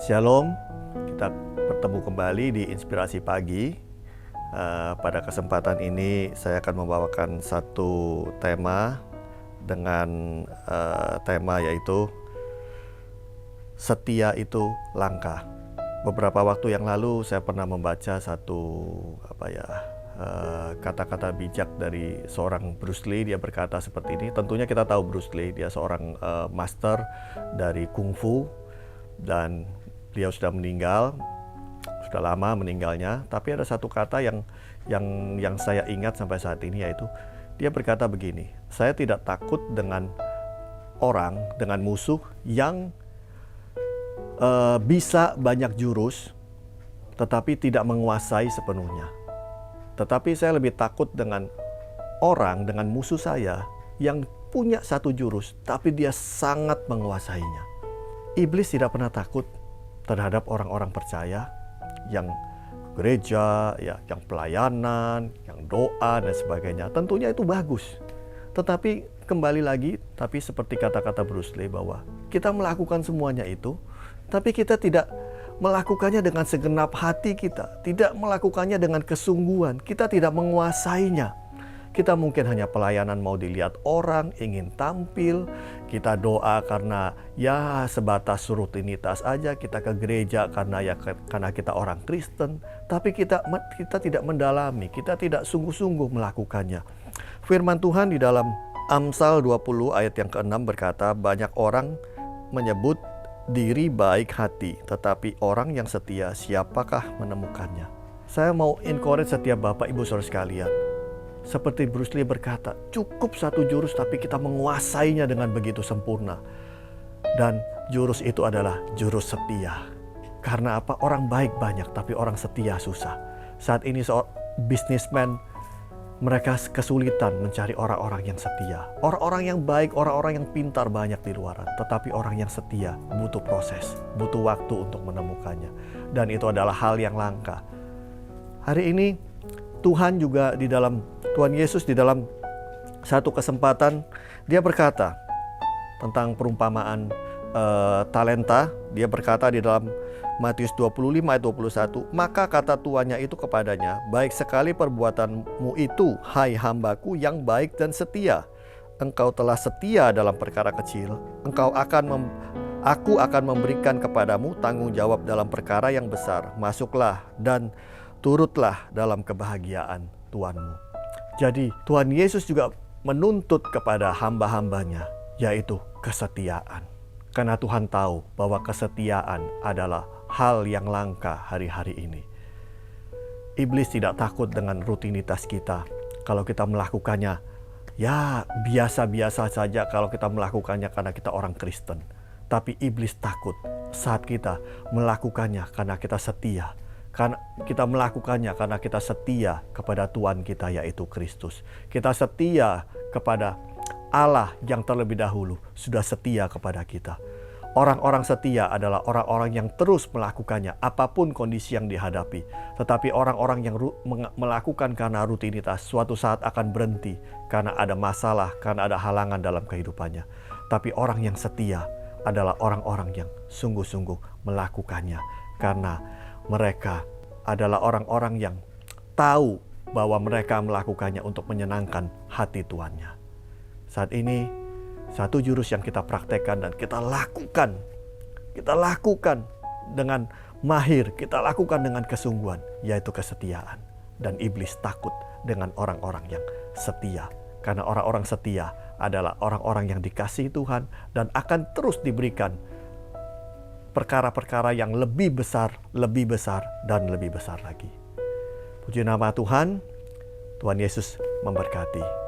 Shalom, kita bertemu kembali di Inspirasi Pagi. Pada kesempatan ini saya akan membawakan satu tema dengan tema yaitu setia itu langka. Beberapa waktu yang lalu saya pernah membaca satu kata-kata bijak dari seorang Bruce Lee. Dia berkata seperti ini. Tentunya kita tahu Bruce Lee, dia seorang master dari kungfu dan beliau sudah meninggal, sudah lama meninggalnya. Tapi ada satu kata yang saya ingat sampai saat ini, yaitu dia berkata begini: saya tidak takut dengan orang, dengan musuh yang bisa banyak jurus tetapi tidak menguasai sepenuhnya. Tetapi saya lebih takut dengan orang, dengan musuh saya yang punya satu jurus tapi dia sangat menguasainya. Iblis tidak pernah takut terhadap orang-orang percaya yang gereja, yang pelayanan, yang doa dan sebagainya. Tentunya itu bagus. Tetapi kembali lagi, tapi seperti kata-kata Bruce Lee bahwa kita melakukan semuanya itu, tapi kita tidak melakukannya dengan segenap hati kita, tidak melakukannya dengan kesungguhan, kita tidak menguasainya. Kita mungkin hanya pelayanan mau dilihat orang, ingin tampil, kita doa karena sebatas rutinitas aja, kita ke gereja karena kita orang Kristen, tapi kita tidak mendalami, kita tidak sungguh-sungguh melakukannya. Firman Tuhan di dalam Amsal 20 ayat yang ke-6 berkata, banyak orang menyebut diri baik hati, tetapi orang yang setia siapakah menemukannya? Saya mau encourage setiap Bapak Ibu Saudara sekalian. Seperti Bruce Lee berkata, cukup satu jurus tapi kita menguasainya dengan begitu sempurna. Dan jurus itu adalah jurus setia. Karena apa? Orang baik banyak tapi orang setia susah. Saat ini seorang businessman, mereka kesulitan mencari orang-orang yang setia. Orang-orang yang baik, orang-orang yang pintar banyak di luaran. Tetapi orang yang setia butuh proses, butuh waktu untuk menemukannya. Dan itu adalah hal yang langka. Hari ini Tuhan Yesus di dalam satu kesempatan dia berkata tentang perumpamaan talenta. Dia berkata di dalam Matius 25 ayat 21, maka kata tuannya itu kepadanya, baik sekali perbuatanmu itu, hai hambaku yang baik dan setia. Engkau telah setia dalam perkara kecil, aku akan memberikan kepadamu tanggung jawab dalam perkara yang besar. Masuklah dan turutlah dalam kebahagiaan Tuhanmu. Jadi Tuhan Yesus juga menuntut kepada hamba-hambanya, yaitu kesetiaan. Karena Tuhan tahu bahwa kesetiaan adalah hal yang langka hari-hari ini. Iblis tidak takut dengan rutinitas kita. Kalau kita melakukannya, biasa-biasa saja kalau kita melakukannya karena kita orang Kristen. Tapi iblis takut saat kita melakukannya karena kita setia. Karena kita melakukannya karena kita setia kepada Tuhan kita, yaitu Kristus. Kita setia kepada Allah yang terlebih dahulu sudah setia kepada kita. Orang-orang setia adalah orang-orang yang terus melakukannya apapun kondisi yang dihadapi. Tetapi orang-orang yang melakukan karena rutinitas suatu saat akan berhenti karena ada masalah, karena ada halangan dalam kehidupannya. Tapi orang yang setia adalah orang-orang yang sungguh-sungguh melakukannya karena mereka adalah orang-orang yang tahu bahwa mereka melakukannya untuk menyenangkan hati Tuannya. Saat ini, satu jurus yang kita praktekkan dan kita lakukan dengan mahir, kita lakukan dengan kesungguhan, yaitu kesetiaan. Dan iblis takut dengan orang-orang yang setia. Karena orang-orang setia adalah orang-orang yang dikasihi Tuhan dan akan terus diberikan perkara-perkara yang lebih besar, dan lebih besar lagi. Puji nama Tuhan. Tuhan Yesus memberkati.